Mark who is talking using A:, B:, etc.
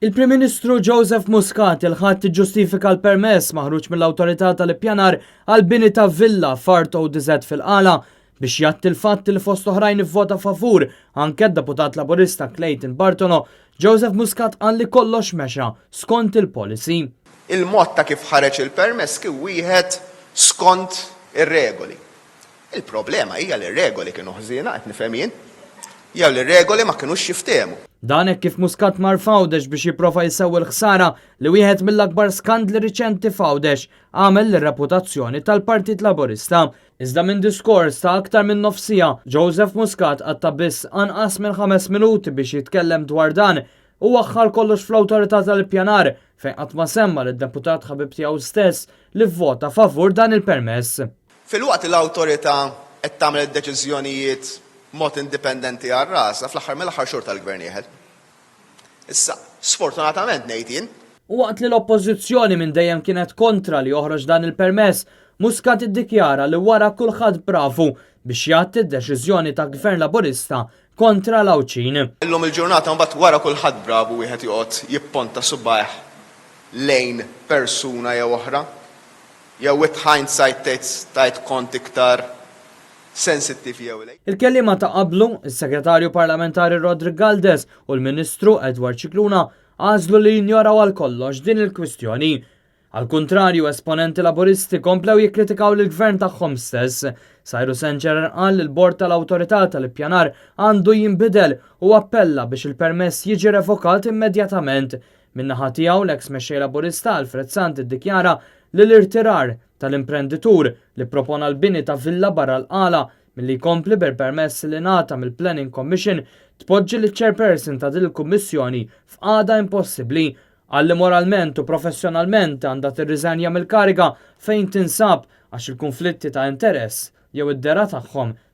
A: Il-Prim Ministru Joseph Muscat il-ħadd tiġġustifika l-permess maħruġ mill-awtorità tal-ippjanar għal bini ta' villa f'Arto DZ fil-Qala biex jatti l-fatt li fost oħrajn ivvota favur anke d-deputat laburista Clayton Bartono, Joseph Muscat qal li kollox mexa skont il-policy.
B: Il-mod ta' kif ħareġ il-permess kien wieħed skont ir-regoli. Il-problema hija li r-regoli kienu ħżiena qed nifhem jien, jew li r-regoli ma kinux jiftehmu.
A: Dan hekk kif Muscat mar Fawdex biex jipprova jsewwi l-ħsara li wieħed mill-akbar skandli riċenti Fawdex għamel l-reputazzjoni tal-Partit Laburista. Iżda minn diskors ta' aktar minn nofsija, Joseph Muscat għatta biss anqas minn 5 minuti biex jitkellem dwar dan u aħħar kollox fl-awtorità tal-ippjanar fejn qatt ma semma lid-deputat ħabib tiegħu stess li vvota favur dan il-permess.
B: Fil-waqt l-awtorità qed tagħmel id-deċiżjonijiet mod indipendenti għar-rasa fl-aħħar mill-aħħar xhur tal-gvern jieħed. Issa, sfortunatament ngħid jien.
A: U waqt li l-oppożizzjoni minn dejjem kienet kontra li joħroġ dan il-permess, Muscat iddikjara li wara kulħadd bravu biex jagħti d-deċiżjoni ta' gvern laburista kontra l-Awċin.
B: Illum il-ġurnata mbagħad wara kulħadd bravu wieħed joqgħod jipponta subaħ lejn persuna jew oħra, jew with hindsight tajt kont iktar sensittiv jew lejn.
A: Il-kelliema ta' qablu, is-Segretarju Parlamentari Rodrik Galdes u l-Ministru Edward Cicluna għażlu li jinjoraw għal kollox din il-kwistjoni. Al kontrarju, esponenti laburisti komplew jikkritikaw l-gvern tagħhom stess. Sajru Senċer qal li l-bord tal-awtorità tal-ippjanar għandu jinbidel u appella biex il-permess jiġi revokat immedjatament. Min-naħa tiegħu l-eks mexxej laburista Alfred Sant iddikjara li l-irtirar tal-imprenditur li propona l-bini ta' villa barra l-Qala milli jkompli bil-permess li ngħata mill-Planning Commission tpoġġi l-chairperson ta' din il-kummissjoni f'qagħda impossibbli għalli moralment u professjonalment għandha tirriżenja mill-kariga fejn tinsab għax il-konflitti ta' interess jew id-dera tagħhom